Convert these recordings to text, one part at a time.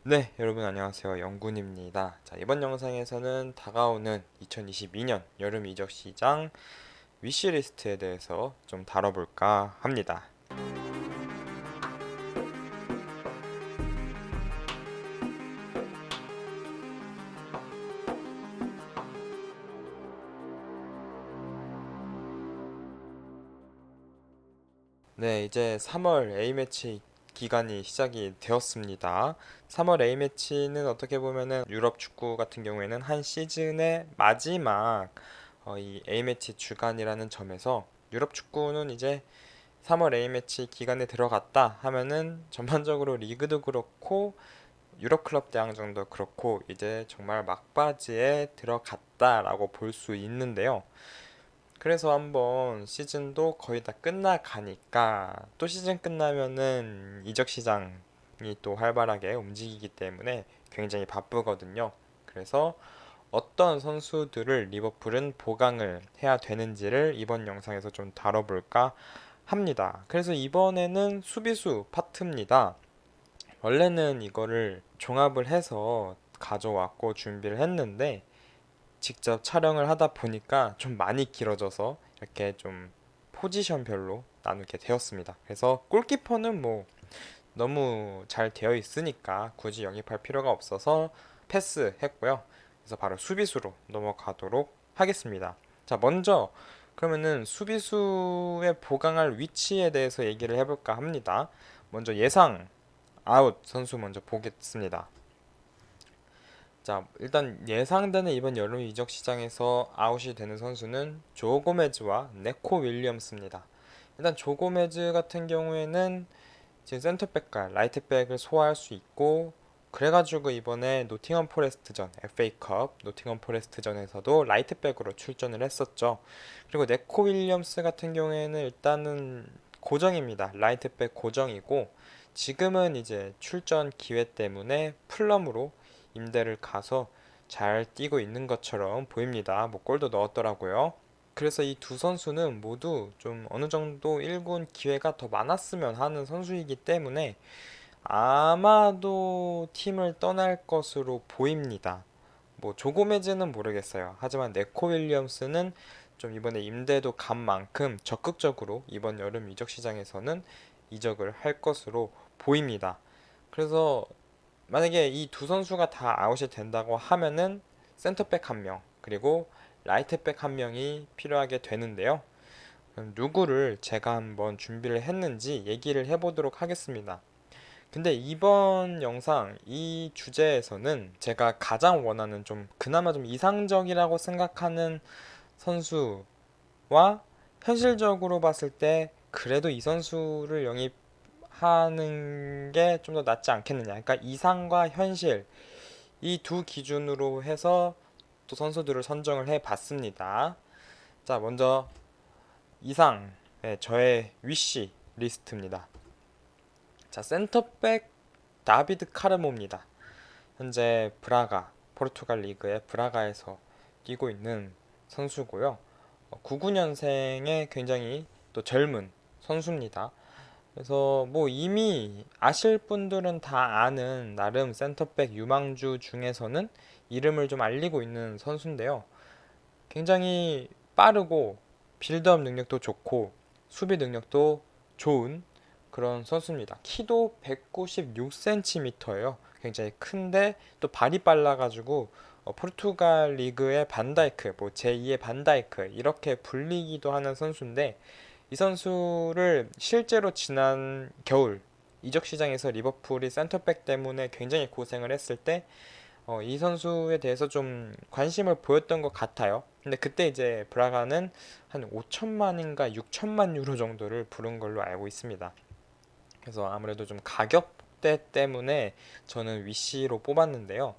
네, 여러분 안녕하세요. 영군입니다. 자, 이번 영상에서는 다가오는 2022년 여름 이적 시장 위시리스트에 대해서 좀 다뤄볼까 합니다. 네, 이제 3월 A매치 기간이 시작이 되었습니다. 3월 A매치는 어떻게 보면은 유럽 축구 같은 경우에는 한 시즌의 마지막 이 A매치 주간이라는 점에서 유럽 축구는 이제 3월 A매치 기간에 들어갔다 하면은 전반적으로 리그도 그렇고 유럽 클럽 대항전도 그렇고 이제 정말 막바지에 들어갔다라고 볼 수 있는데요. 그래서 한번 시즌도 거의 다 끝나가니까 또 시즌 끝나면은 이적 시장이 또 활발하게 움직이기 때문에 굉장히 바쁘거든요. 그래서 어떤 선수들을 리버풀은 보강을 해야 되는지를 이번 영상에서 좀 다뤄볼까 합니다. 그래서 이번에는 수비수 파트입니다. 원래는 이거를 종합을 해서 가져왔고 준비를 했는데 직접 촬영을 하다 보니까 좀 많이 길어져서 이렇게 좀 포지션별로 나누게 되었습니다. 그래서 골키퍼는 뭐 너무 잘 되어 있으니까 굳이 영입할 필요가 없어서 패스했고요. 그래서 바로 수비수로 넘어가도록 하겠습니다. 자, 먼저 그러면은 수비수의 보강할 위치에 대해서 얘기를 해볼까 합니다. 먼저 예상 아웃 선수 먼저 보겠습니다. 자, 일단 예상되는 이번 여름 이적 시장에서 아웃이 되는 선수는 조 고메즈와 네코 윌리엄스입니다. 일단 조 고메즈 같은 경우에는 지금 센터백과 라이트백을 소화할 수 있고 그래가지고 이번에 노팅엄 포레스트전 FA컵 노팅엄 포레스트전에서도 라이트백으로 출전을 했었죠. 그리고 네코 윌리엄스 같은 경우에는 일단은 고정입니다. 라이트백 고정이고 지금은 이제 출전 기회 때문에 풀럼으로 임대를 가서 잘 뛰고 있는 것처럼 보입니다. 뭐 골도 넣었더라고요. 그래서 이 두 선수는 모두 좀 어느 정도 1군 기회가 더 많았으면 하는 선수이기 때문에 아마도 팀을 떠날 것으로 보입니다. 뭐 조고메즈는 모르겠어요. 하지만 네코 윌리엄스는 좀 이번에 임대도 간 만큼 적극적으로 이번 여름 이적 시장에서는 이적을 할 것으로 보입니다. 그래서 만약에 이 두 선수가 다 아웃이 된다고 하면은 센터백 한 명, 그리고 라이트백 한 명이 필요하게 되는데요. 누구를 제가 한번 준비를 했는지 얘기를 해보도록 하겠습니다. 근데 이번 영상 이 주제에서는 제가 가장 원하는 좀 그나마 좀 이상적이라고 생각하는 선수와 현실적으로 봤을 때 그래도 이 선수를 영입하는 게 좀 더 낫지 않겠느냐. 그러니까 이상과 현실 이 두 기준으로 해서 또 선수들을 선정을 해 봤습니다. 자, 먼저 이상, 네, 저의 위시 리스트입니다. 자, 센터백 다비드 카르모입니다. 현재 브라가, 포르투갈 리그의 브라가에서 뛰고 있는 선수고요. 99년생의 굉장히 또 젊은 선수입니다. 그래서 뭐 이미 아실 분들은 다 아는 나름 센터백 유망주 중에서는 이름을 좀 알리고 있는 선수인데요. 굉장히 빠르고 빌드업 능력도 좋고 수비 능력도 좋은 그런 선수입니다. 키도 196cm예요. 굉장히 큰데 또 발이 빨라가지고 포르투갈 리그의 반다이크, 뭐 제2의 반다이크 이렇게 불리기도 하는 선수인데 이 선수를 실제로 지난 겨울 이적 시장에서 리버풀이 센터백 때문에 굉장히 고생을 했을 때 이 선수에 대해서 좀 관심을 보였던 것 같아요. 근데 그때 이제 브라가는 한 5천만인가 6천만 유로 정도를 부른 걸로 알고 있습니다. 그래서 아무래도 좀 가격대 때문에 저는 위시로 뽑았는데요.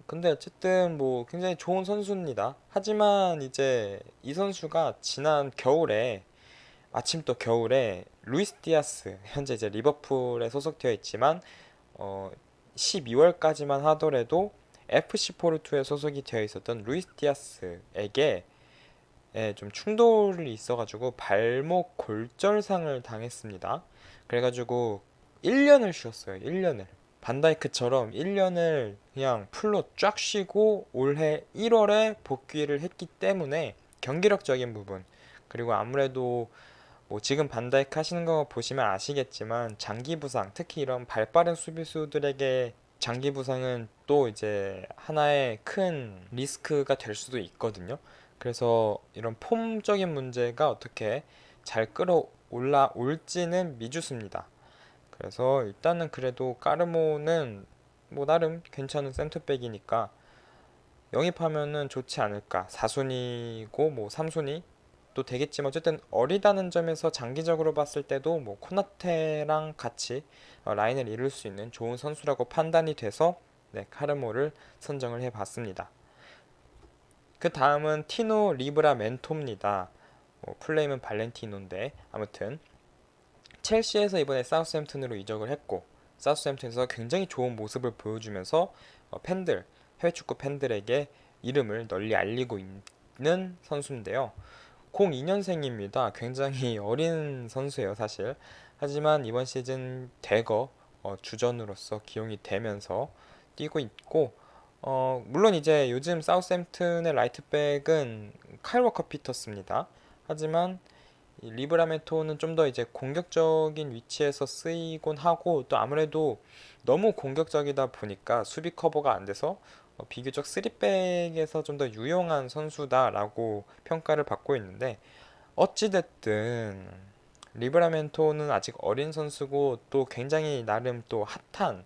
근데 어쨌든 뭐 굉장히 좋은 선수입니다. 하지만 이제 이 선수가 지난 겨울에 마침 또 겨울에 루이스 디아스 현재 이제 리버풀에 소속되어 있지만 어 12월까지만 하더라도 FC 포르투에 소속이 되어 있었던 루이스 디아스에게 좀 충돌이 있어가지고 발목 골절상을 당했습니다. 그래가지고 1년을 쉬었어요. 1년을. 반다이크처럼 1년을 그냥 풀로 쫙 쉬고 올해 1월에 복귀를 했기 때문에 경기력적인 부분, 그리고 아무래도 뭐 지금 반다이크 하시는 거 보시면 아시겠지만 장기 부상, 특히 이런 발빠른 수비수들에게 장기 부상은 또 이제 하나의 큰 리스크가 될 수도 있거든요. 그래서 이런 폼적인 문제가 어떻게 잘 끌어올라 올지는 미지수입니다. 그래서 일단은 그래도 까르모는 뭐 나름 괜찮은 센터백이니까 영입하면은 좋지 않을까. 4순위고 뭐 3순위 또 되겠지만 어쨌든 어리다는 점에서 장기적으로 봤을 때도 뭐 코나테랑 같이 라인을 이룰 수 있는 좋은 선수라고 판단이 돼서 네, 카르모를 선정을 해봤습니다. 그 다음은 티노 리브라멘토입니다. 풀네임은 발렌티노인데 아무튼 첼시에서 이번에 사우스햄튼으로 이적을 했고 사우스햄튼에서 굉장히 좋은 모습을 보여주면서 팬들, 해외 축구 팬들에게 이름을 널리 알리고 있는 선수인데요. 02년생입니다. 굉장히 어린 선수예요, 사실. 하지만 이번 시즌 대거 주전으로서 기용이 되면서 뛰고 있고, 물론 이제 요즘 사우스햄튼의 라이트백은 카일 워커 피터스입니다. 하지만 이 리브라멘토는 좀 더 이제 공격적인 위치에서 쓰이곤 하고 또 아무래도 너무 공격적이다 보니까 수비 커버가 안 돼서 비교적 3백에서 좀 더 유용한 선수다라고 평가를 받고 있는데 어찌됐든 리브라멘토는 아직 어린 선수고 또 굉장히 나름 또 핫한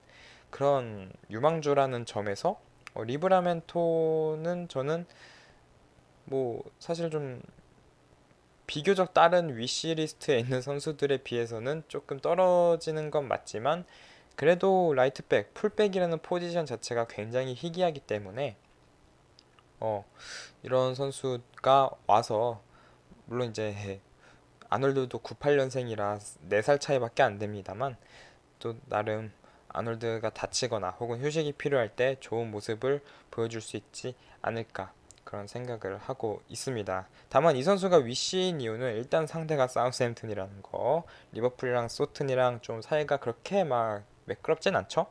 그런 유망주라는 점에서 리브라멘토는 저는 뭐 사실 좀 비교적 다른 위시리스트에 있는 선수들에 비해서는 조금 떨어지는 건 맞지만 그래도 라이트백, 풀백이라는 포지션 자체가 굉장히 희귀하기 때문에 이런 선수가 와서 물론 이제 아놀드도 98년생이라 4살 차이밖에 안 됩니다만 또 나름 아놀드가 다치거나 혹은 휴식이 필요할 때 좋은 모습을 보여줄 수 있지 않을까 그런 생각을 하고 있습니다. 다만 이 선수가 위시인 이유는 일단 상대가 사우스햄튼이라는 거, 리버풀이랑 소튼이랑 좀 사이가 그렇게 막 매끄럽진 않죠.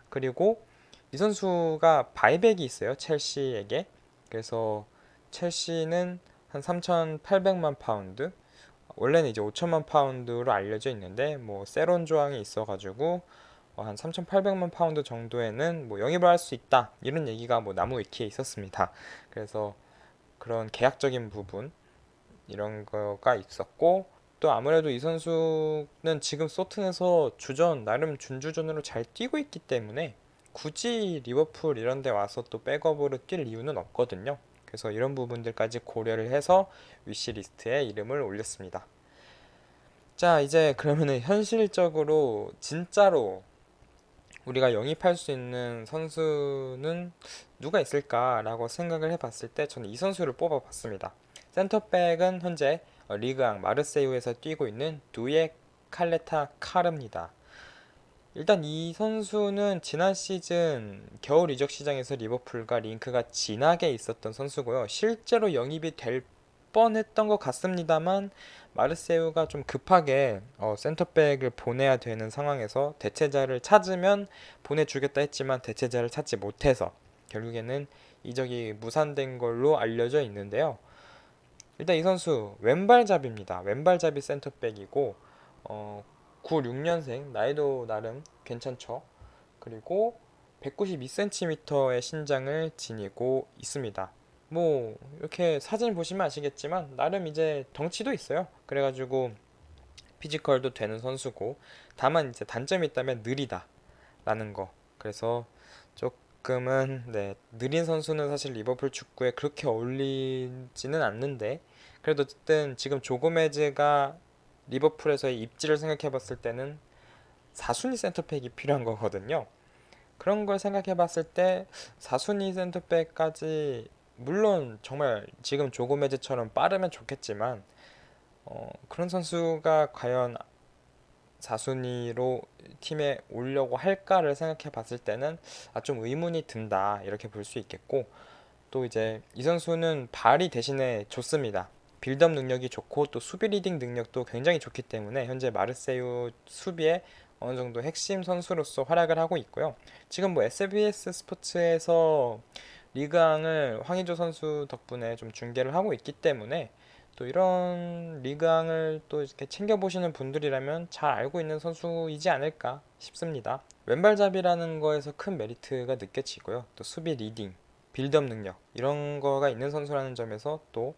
그리고 이 선수가 바이백이 있어요, 첼시에게. 그래서 첼시는 한 3,800만 파운드, 원래는 이제 5천만 파운드로 알려져 있는데 뭐 세론 조항이 있어가지고 한 3,800만 파운드 정도에는 뭐 영입을 할 수 있다 이런 얘기가 뭐 나무 위키에 있었습니다. 그래서 그런 계약적인 부분 이런 거가 있었고 또 아무래도 이 선수는 지금 소튼에서 주전 나름 준주전으로 잘 뛰고 있기 때문에 굳이 리버풀 이런 데 와서 또 백업으로 뛸 이유는 없거든요. 그래서 이런 부분들까지 고려를 해서 위시리스트에 이름을 올렸습니다. 자, 이제 그러면은 현실적으로 진짜로 우리가 영입할 수 있는 선수는 누가 있을까라고 생각을 해봤을 때 저는 이 선수를 뽑아봤습니다. 센터백은 현재 리그앙 마르세유에서 뛰고 있는 두에 칼레타 카르입니다. 일단 이 선수는 지난 시즌 겨울 이적 시장에서 리버풀과 링크가 진하게 있었던 선수고요. 실제로 영입이 될 뻔했던 것 같습니다만 마르세유가 좀 급하게 센터백을 보내야 되는 상황에서 대체자를 찾으면 보내주겠다 했지만 대체자를 찾지 못해서 결국에는 이적이 무산된 걸로 알려져 있는데요. 일단 이 선수 왼발잡이입니다. 왼발잡이 센터백이고 96년생 나이도 나름 괜찮죠. 그리고 192cm의 신장을 지니고 있습니다. 뭐 이렇게 사진 보시면 아시겠지만 나름 이제 덩치도 있어요. 그래가지고 피지컬도 되는 선수고 다만 이제 단점이 있다면 느리다라는 거. 그래서 조금은 네, 느린 선수는 사실 리버풀 축구에 그렇게 어울리지는 않는데 그래도 어쨌든 지금 조고메즈가 리버풀에서의 입지를 생각해 봤을 때는 4순위 센터백이 필요한 거거든요. 그런 걸 생각해 봤을 때 4순위 센터백까지 물론 정말 지금 조고메즈처럼 빠르면 좋겠지만 그런 선수가 과연 4순위로 팀에 오려고 할까를 생각해 봤을 때는 좀 의문이 든다 이렇게 볼 수 있겠고 또 이제 이 선수는 발이 대신에 좋습니다. 빌드업 능력이 좋고 또 수비 리딩 능력도 굉장히 좋기 때문에 현재 마르세유 수비에 어느 정도 핵심 선수로서 활약을 하고 있고요. 지금 뭐 SBS 스포츠에서 리그왕을 황의조 선수 덕분에 좀 중계를 하고 있기 때문에 또 이런 리그왕을 또 이렇게 챙겨보시는 분들이라면 잘 알고 있는 선수이지 않을까 싶습니다. 왼발잡이라는 거에서 큰 메리트가 느껴지고요. 또 수비 리딩, 빌드업 능력 이런 거가 있는 선수라는 점에서 또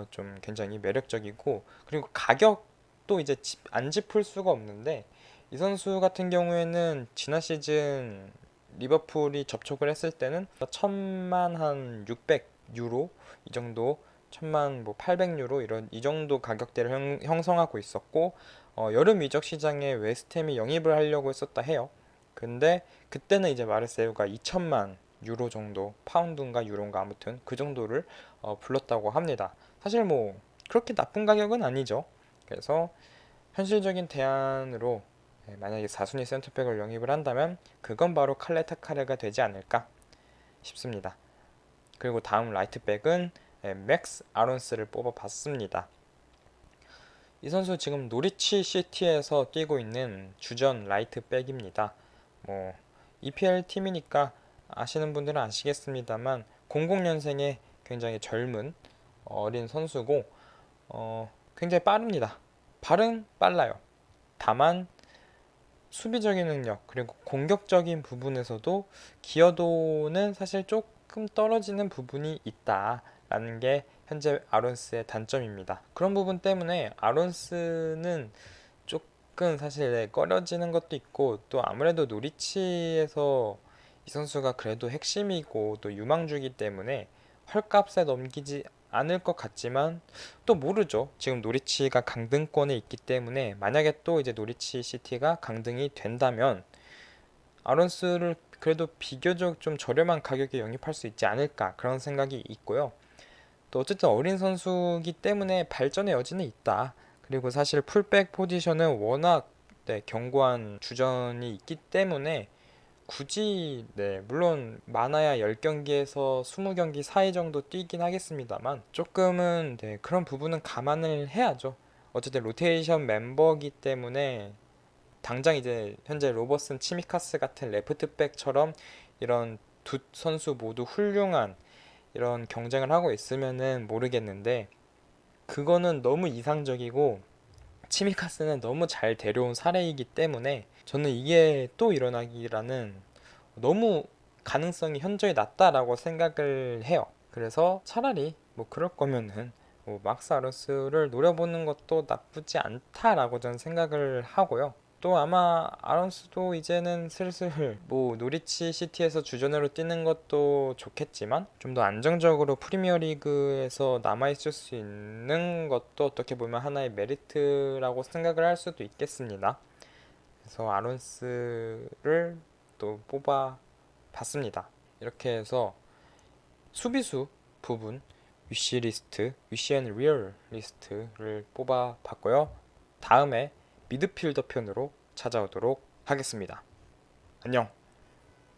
좀 굉장히 매력적이고, 그리고 가격도 이제 안 짚을 수가 없는데 이 선수 같은 경우에는 지난 시즌 리버풀이 접촉을 했을 때는 천만 한 600유로 이 정도, 천만 뭐 800유로 이런 이 정도 가격대를 형성하고 있었고, 여름 이적 시장에 웨스트햄이 영입을 하려고 했었다 해요. 근데 그때는 이제 마르세유가 2천만 유로 정도, 파운드인가 유로인가 아무튼 그 정도를 불렀다고 합니다. 사실 뭐 그렇게 나쁜 가격은 아니죠. 그래서 현실적인 대안으로 만약에 4순위 센터백을 영입을 한다면 그건 바로 칼레타카레가 되지 않을까 싶습니다. 그리고 다음 라이트백은 맥스 아론스를 뽑아봤습니다. 이 선수 지금 노리치 시티에서 뛰고 있는 주전 라이트백입니다. 뭐 EPL 팀이니까 아시는 분들은 아시겠습니다만 00년생의 굉장히 젊은 어린 선수고 굉장히 빠릅니다. 발은 빨라요. 다만 수비적인 능력 그리고 공격적인 부분에서도 기여도는 사실 조금 떨어지는 부분이 있다라는 게 현재 아론스의 단점입니다. 그런 부분 때문에 아론스는 조금 사실 꺼려지는 것도 있고, 또 아무래도 노리치에서 이 선수가 그래도 핵심이고 또 유망주기 때문에 헐값에 넘기지 않을 것 같지만 또 모르죠. 지금 노리치가 강등권에 있기 때문에 만약에 또 이제 노리치 시티가 강등이 된다면 아론스를 그래도 비교적 좀 저렴한 가격에 영입할 수 있지 않을까 그런 생각이 있고요. 또 어쨌든 어린 선수기 때문에 발전의 여지는 있다. 그리고 사실 풀백 포지션은 워낙 견고한 주전이 있기 때문에 굳이 물론 많아야 10경기에서 20경기 사이 정도 뛰긴 하겠습니다만 조금은 그런 부분은 감안을 해야죠. 어쨌든 로테이션 멤버기 때문에 당장 이제 현재 로버슨, 치미카스 같은 레프트백처럼 이런 두 선수 모두 훌륭한 이런 경쟁을 하고 있으면은 모르겠는데, 그거는 너무 이상적이고 치미카스는 너무 잘 데려온 사례이기 때문에 저는 이게 또 일어나기라는 너무 가능성이 현저히 낮다라고 생각을 해요. 그래서 차라리 뭐 그럴 거면은 뭐 막스 아론스를 노려보는 것도 나쁘지 않다라고 저는 생각을 하고요. 또 아마 아론스도 이제는 슬슬 뭐 노리치 시티에서 주전으로 뛰는 것도 좋겠지만 좀 더 안정적으로 프리미어리그에서 남아있을 수 있는 것도 어떻게 보면 하나의 메리트라고 생각을 할 수도 있겠습니다. 그래서 아론스를 또 뽑아 봤습니다. 이렇게 해서 수비수 부분 위시 리스트, 위시 앤 리얼 리스트를 뽑아 봤고요. 다음에 미드필더 편으로 찾아오도록 하겠습니다. 안녕.